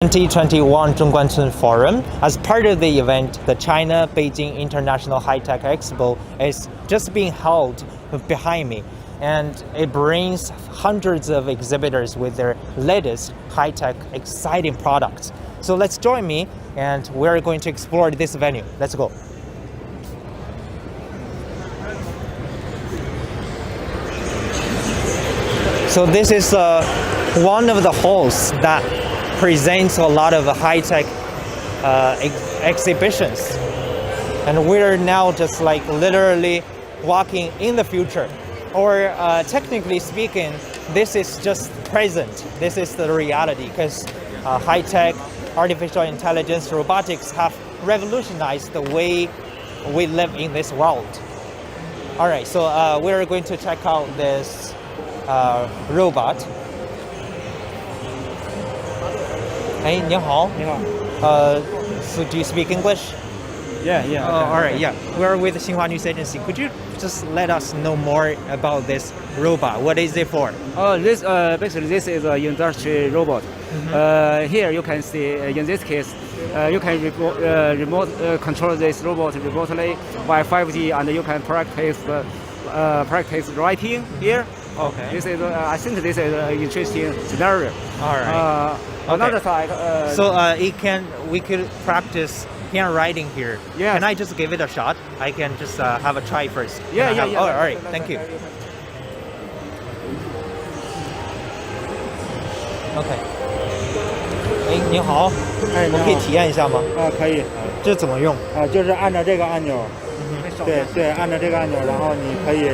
2021 Zhongguancun Forum. As part of the event, the China Beijing International High-Tech Expo is just being held behind me, and it brings hundreds of exhibitors with their latest high-tech exciting products. So let's join me, and we're going to explore this venue. Let's go. So this is one of the halls that presents a lot of high-tech exhibitions, and we're now just like literally walking in the future, or technically speaking, this is just present. This is the reality, because high-tech, artificial intelligence, robotics have revolutionized the way we live in this world. All right, so we're going to check out this robot. 哎，你好。你好。So do you speak English? Yeah. All right, yeah. We're with the Xinhua News Agency. Could you just let us know more about this robot? What is it for? This basically this is an industry robot. Here you can see in this case, you can remote control this robot remotely by 5G, and you can practice writing here. Okay. This is I think this is an interesting scenario. All right. Another side. So we could practice handwriting here. Yes. Can I just give it a shot? I can just have a try first. Yeah. Oh, all right. Thank you. Okay. 哎，你好。哎，我可以体验一下吗？可以。这怎么用？就是按照这个按钮。对，按照这个按钮，然后你可以，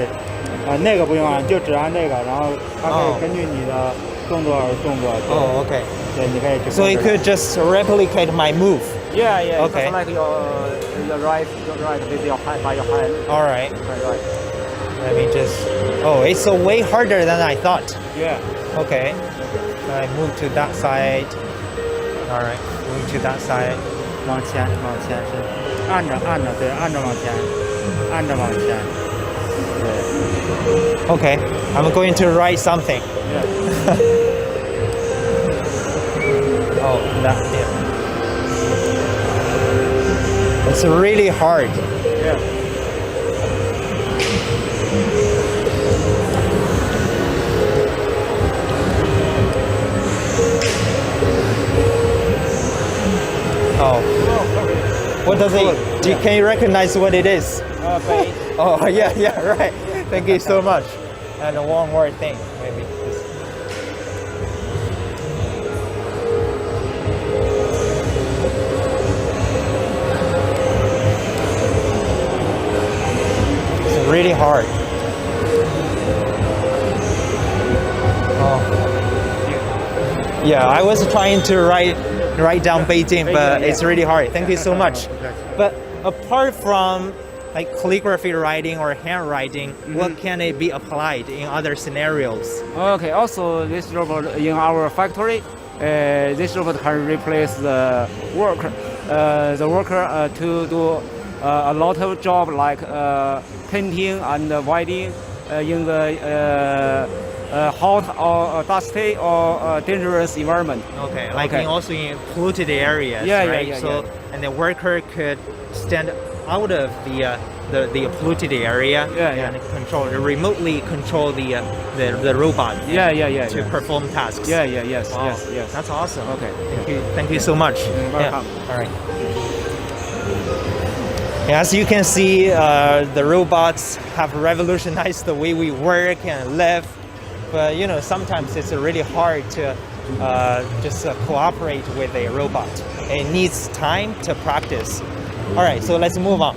那个不用按，就只按这个，然后它可以根据你的动作而动作。Oh, okay. 对，你可以。So it could just replicate my move. Yeah. Okay. Just like your right with your hand by your hand. All right. Right. Let me just. Oh, it's way harder than I thought. Yeah. Okay. I move to that side. All right. Move to that side. 往前是按着，对，按着往前，对。Okay. I'm going to write something. Yeah. Oh, that. Yeah. It's really hard. Yeah. Oh. What does it? Can you recognize what it is? Beige. Oh, yeah, right. Thank you so much. And one more thing, maybe. It's really hard. Oh. Yeah, I was trying to write down Beijing, but it's really hard. Thank you so much. But apart from like calligraphy writing or handwriting, what can it be applied in other scenarios? Okay. Also, this robot in our factory, this robot can replace the worker, to do a lot of job like painting and welding in the hot or dusty or dangerous environment. Okay, like also in polluted areas, right? And the worker could stand out of the polluted area and remotely control the robot. To perform tasks. Yes. Wow. Yes. That's awesome. Okay. Thank you so much. Welcome. All right. As you can see, the robots have revolutionized the way we work and live. But sometimes it's really hard to just cooperate with a robot. It needs time to practice. All right, so let's move on.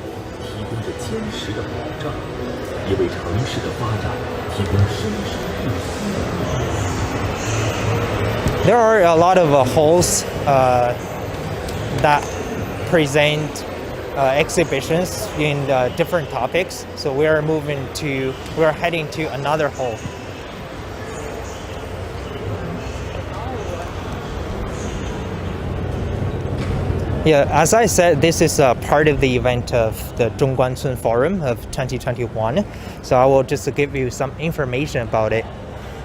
There are a lot of halls that present exhibitions in different topics. So we're heading to another hall. Yeah, as I said, this is a part of the event of the Zhongguancun Forum of 2021. So I will just give you some information about it.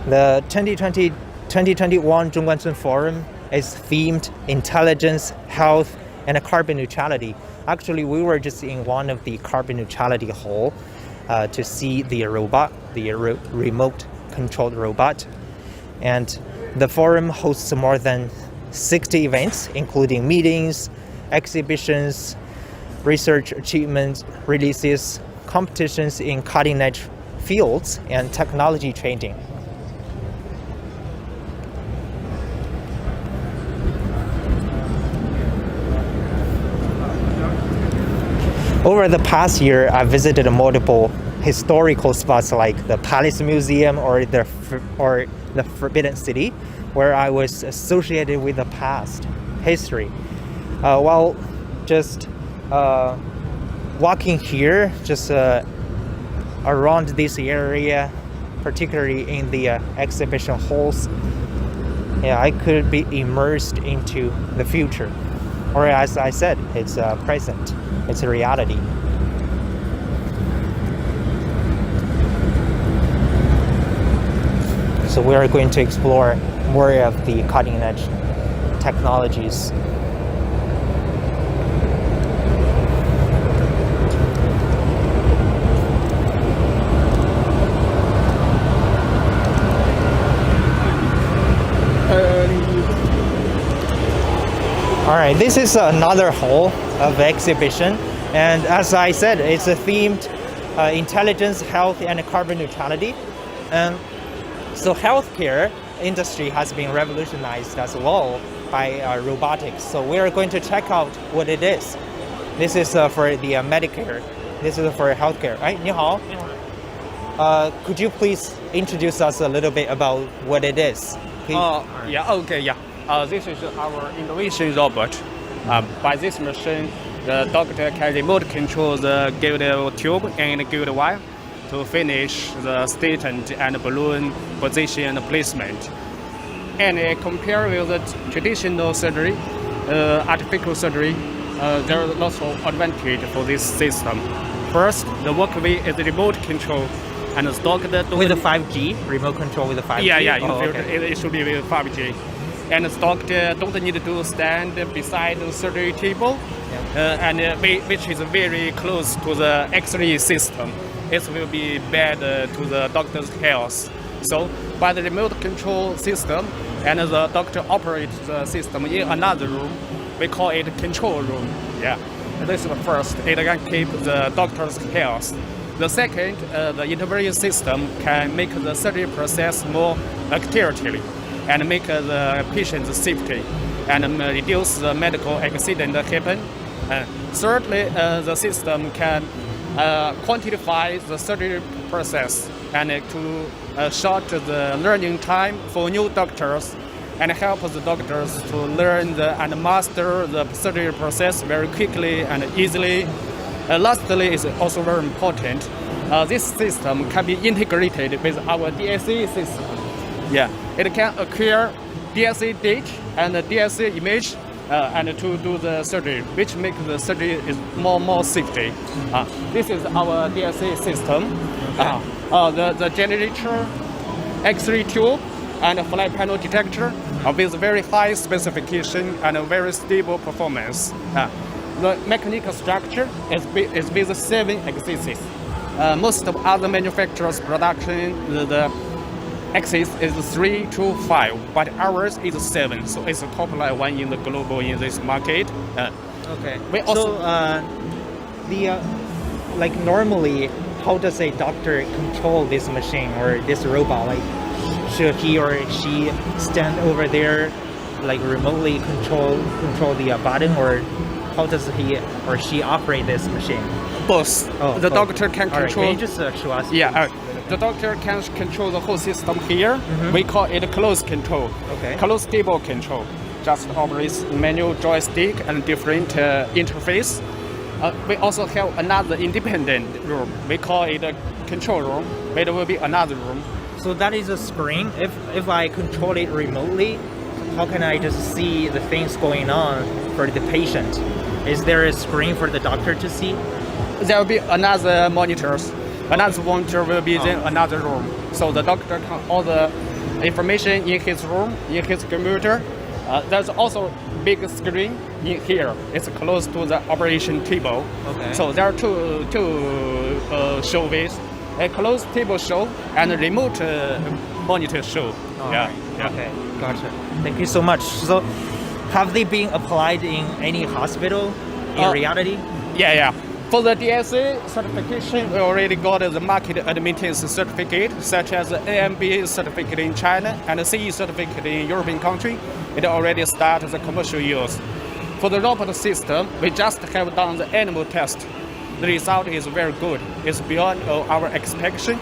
The 2021 Zhongguancun Forum is themed intelligence, health, and carbon neutrality. Actually, we were just in one of the carbon neutrality hall to see the robot, the remote controlled robot. And the forum hosts more than 60 events, including meetings, exhibitions, research achievements, releases, competitions in cutting-edge fields, and technology training. Over the past year, I visited multiple historical spots like the Palace Museum or the Forbidden City, where I was associated with the past history. While just walking here, just around this area, particularly in the exhibition halls, I could be immersed into the future. Or as I said, it's present, it's a reality. So we are going to explore more of the cutting-edge technologies. All right, this is another hall of exhibition, and as I said, it's a themed intelligence, health, and carbon neutrality. So healthcare industry has been revolutionized as well by robotics. So we are going to check out what it is. This is for the Medicare. This is for healthcare. Right? 你好. Could you please introduce us a little bit about what it is? This is our innovation robot. By this machine, the doctor can remote control the given tube and given wire to finish the stent and balloon position and placement. And compared with the traditional surgery, artificial surgery, there are lots of advantage for this system. First, the workway is remote control, and the doctor with the 5G remote control with the 5G. It should be with 5G. And the doctor don't need to stand beside the surgery table, which is very close to the X-ray system. It will be bad to the doctor's health. So by the remote control system, and the doctor operates the system in another room, we call it control room. This is the first. It can keep the doctor's health. The second, the intervention system can make the surgery process more accurately and make the patient's safety and reduce the medical accident happen. Thirdly, the system can quantify the surgery process and to short the learning time for new doctors and help the doctors to learn and master the surgery process very quickly and easily. Lastly, is also very important. This system can be integrated with our DSC system. It can acquire DSC date and DSC image and to do the surgery, which makes the surgery is more safety. This is our DSC system. The generator, X-ray tube, and a flat panel detector with very high specification and a very stable performance. The mechanical structure is with 7 axes. Most of other manufacturers' production, the axis is 3 to 5, but ours is 7, so it's a top line one in the global in this market. Okay. We also like normally, how does a doctor control this machine or this robot? Like, should he or she stand over there, like remotely control the button, or how does he or she operate this machine? both. The doctor can control. Right. Can you just show us? The doctor can control the whole system here. We call it closed control. Okay. Closed table control. Just operates manual joystick and different interface. We also have another independent room. We call it a control room. It will be another room. So that is a screen. If I control it remotely, how can I just see the things going on for the patient? Is there a screen for the doctor to see? There will be another monitors. Another monitor will be in another room. So the doctor can all the information in his room, in his computer, There's also big screen in here. It's close to the operation table. Okay. So there are two showways, a closed table show and a remote monitor show. Yeah. Okay, gotcha. Thank you so much. So, have they been applied in any hospital in reality? Yeah. For the DSA certification, we already got the market admittance certificate, such as the AMBA certificate in China and the CE certificate in European country. It already started the commercial use. For the robot system, we just have done the animal test. The result is very good. It's beyond our expectation.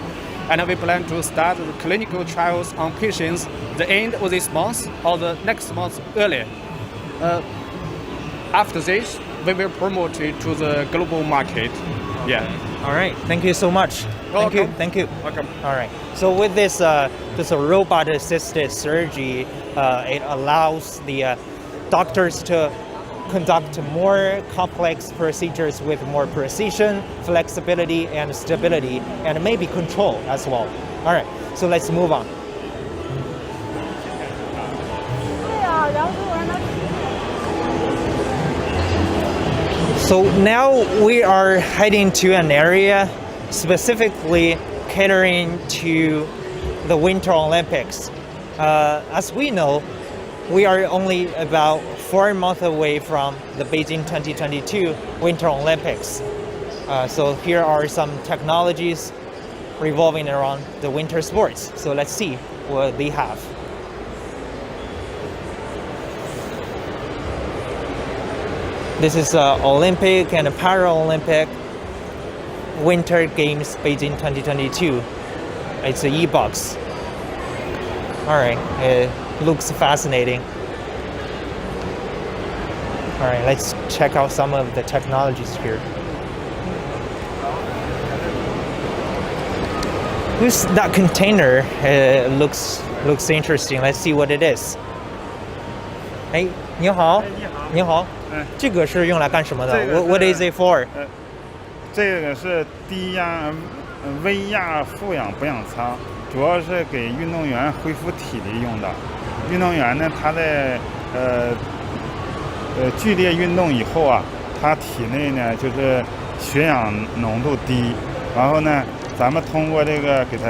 And we plan to start the clinical trials on patients the end of this month or the next month earlier. After this, we will promote it to the global market. Yeah. All right. Thank you so much. Welcome. Thank you. Welcome. All right. So with this, this robot-assisted surgery, it allows the doctors to conduct more complex procedures with more precision, flexibility, and stability, and maybe control as well. All right. So let's move on. So now we are heading to an area specifically catering to the Winter Olympics. As we know, we are only about 4 months away from the Beijing 2022 Winter Olympics. So here are some technologies revolving around the winter sports. So let's see what they have. This is Olympic and Paralympic Winter Games Beijing 2022. It's an e-box. All right, it looks fascinating. All right, let's check out some of the technologies here. Who's that container? Looks interesting. Let's see what it is. 哎，你好，你好，这个是用来干什么的？What is it for？这个是低压微压负氧补氧舱，主要是给运动员恢复体力用的。运动员呢，他在剧烈运动以后啊，他体内呢就是血氧浓度低，然后呢，咱们通过这个给他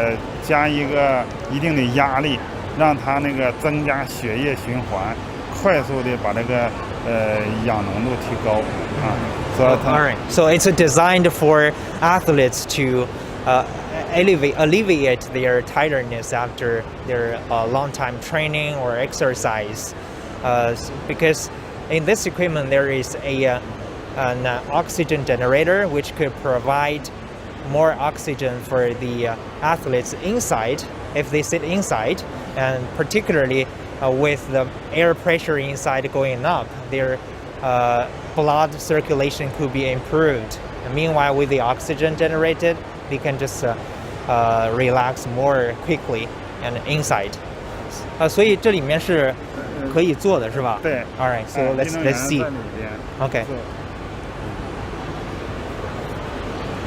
加一个一定的压力，让他那个增加血液循环，快速的把这个氧浓度提高啊。All right. So it's designed for athletes to alleviate their tiredness after their long time training or exercise. Because in this equipment there is an oxygen generator which could provide more oxygen for the athletes inside if they sit inside, and particularly with the air pressure inside going up, their blood circulation could be improved. And meanwhile, with the oxygen generated, they can just relax more quickly and inside. 所以这里面是可以做的是吧？对。All right, so let's see. Okay.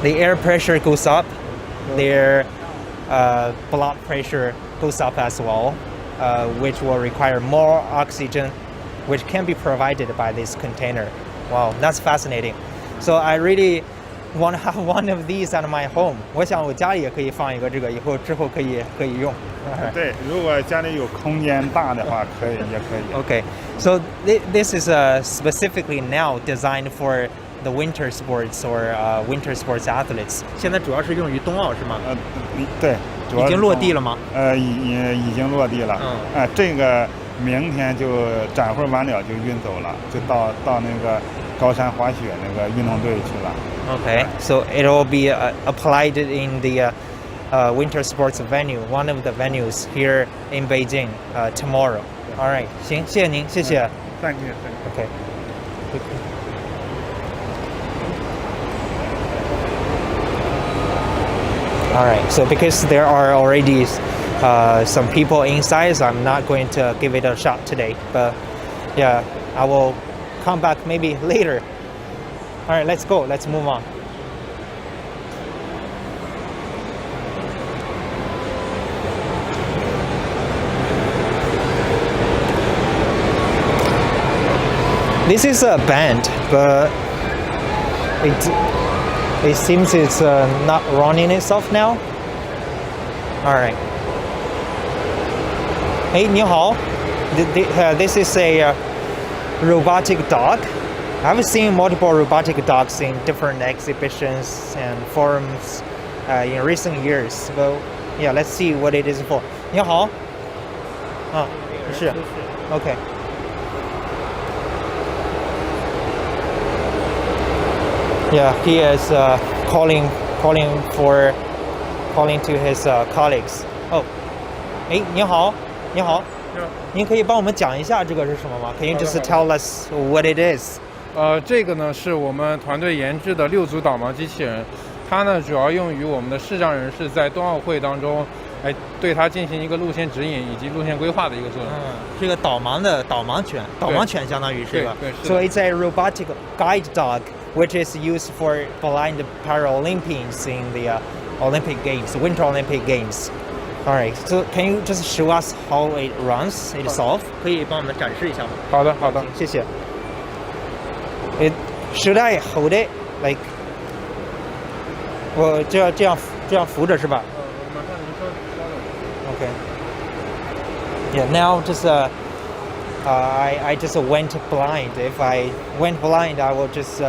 The air pressure goes up, their blood pressure goes up as well, which will require more oxygen, which can be provided by this container. Wow, that's fascinating. So I really want to have one of these at my home. 我想我家里也可以放一个这个，之后可以用。对，如果家里有空间大的话，也可以。Okay, so this is specifically now designed for the winter sports or winter sports athletes. 现在主要是用于冬奥是吗？对，主要已经落地了吗？已经落地了。这个明天就展会完了就运走了，就到那个高山滑雪那个运动队去了。Okay, so it will be applied in the winter sports venue, one of the venues here in Beijing tomorrow. All right, 行，谢谢您，谢谢。Thank you. Okay. All right, so because there are already some people inside, so I'm not going to give it a shot today. But yeah, I will come back maybe later. All right, let's go. Let's move on. This is a band, but it seems it's not running itself now. All right. Hey, 你好. This is a robotic dog. I've seen multiple robotic dogs in different exhibitions and forums in recent years. But yeah, let's see what it is for. 你好. 是 OK. Yeah, he is calling to his colleagues. Oh, 哎，你好，你好，您可以帮我们讲一下这个是什么吗？ Can you just tell us what it is? 这个呢是我们团队研制的6组导盲机器人，它呢主要用于我们的视障人士在冬奥会当中，对它进行一个路线指引以及路线规划的一个作用。这个导盲犬相当于是吧？对。So it's a robotic guide dog, which is used for blind Paralympians in the Olympic Games, Winter Olympic Games. All right. So can you just show us how it runs itself? 可以帮我们展示一下吗？好的，谢谢。Should I hold it like? 我这样扶着是吧？马上您稍等。Okay. Yeah. Now just I just went blind. If I went blind, I will just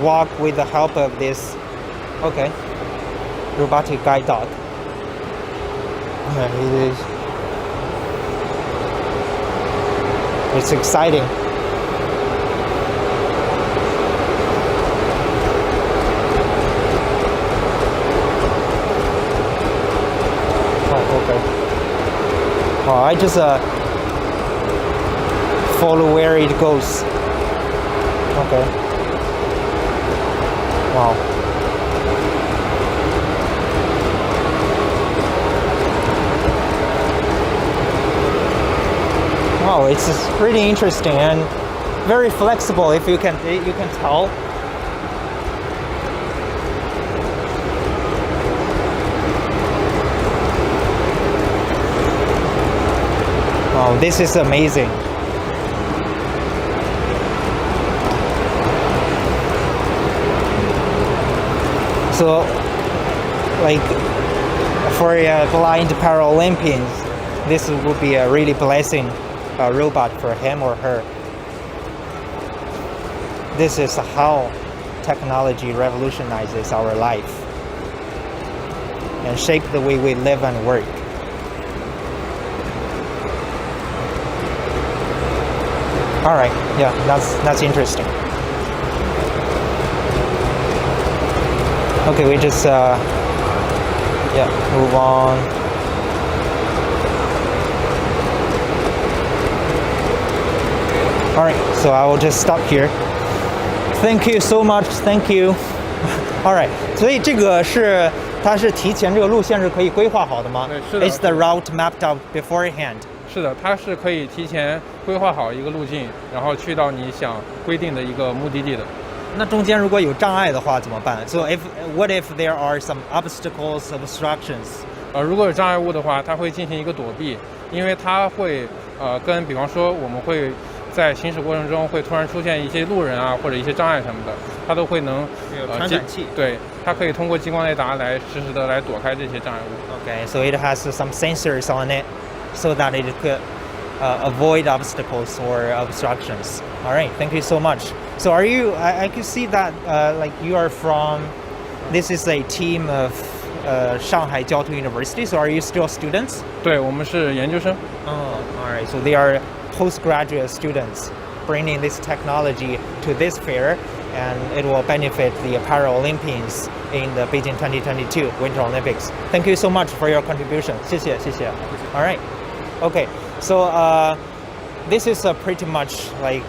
walk with the help of this. Okay. Robotic guide dog. Yeah, it is. It's exciting. Oh, okay. Oh, I just follow where it goes. Okay. Wow. Wow, it's really interesting and very flexible. If you can tell. Wow, this is amazing. So, like for blind Paralympians, this would be a really blessing. A robot for him or her. This is how technology revolutionizes our life and shape the way we live and work. All right, yeah, that's interesting. Okay, we just move on. All right, so I will just stop here. Thank you so much. Thank you. All right, 所以这个它是提前这个路线是可以规划好的吗？对，是的。 Is the route mapped out beforehand? 是的，它是可以提前规划好一个路径，然后去到你想规定的一个目的地的。那中间如果有障碍的话怎么办？ So what if there are some obstacles, obstructions? 如果有障碍物的话，它会进行一个躲避，因为它会跟比方说我们会在行驶过程中会突然出现一些路人啊或者一些障碍什么的，它都会能传感器。对，它可以通过激光雷达来实时的来躲开这些障碍物。Okay, so it has some sensors on it, so that it could avoid obstacles or obstructions. All right, thank you so much. So are you? I can see that like you are from. This is a team of Shanghai Jiao Tong University. So are you still students? 对，我们是研究生。Oh, all right. So they are postgraduate students bringing this technology to this fair, and it will benefit the Paralympians in the Beijing 2022 Winter Olympics. Thank you so much for your contribution. 谢谢. All right. Okay. So this is pretty much like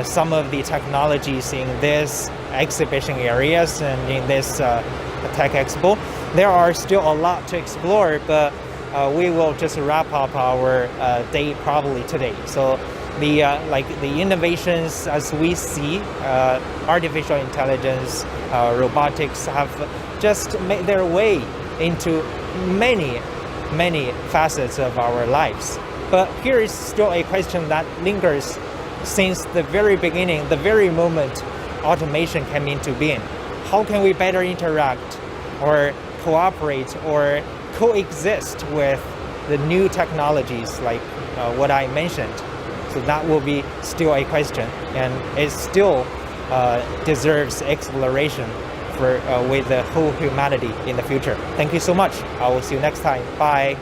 some of the technologies in this exhibition areas and in this Tech Expo. There are still a lot to explore, but we will just wrap up our day probably today. So the innovations as we see, artificial intelligence, robotics have just made their way into many facets of our lives. But here is still a question that lingers since the very beginning, the very moment automation came into being. How can we better interact or cooperate or coexist with the new technologies like what I mentioned? So that will be still a question, and it still deserves exploration for with the whole humanity in the future. Thank you so much. I will see you next time. Bye.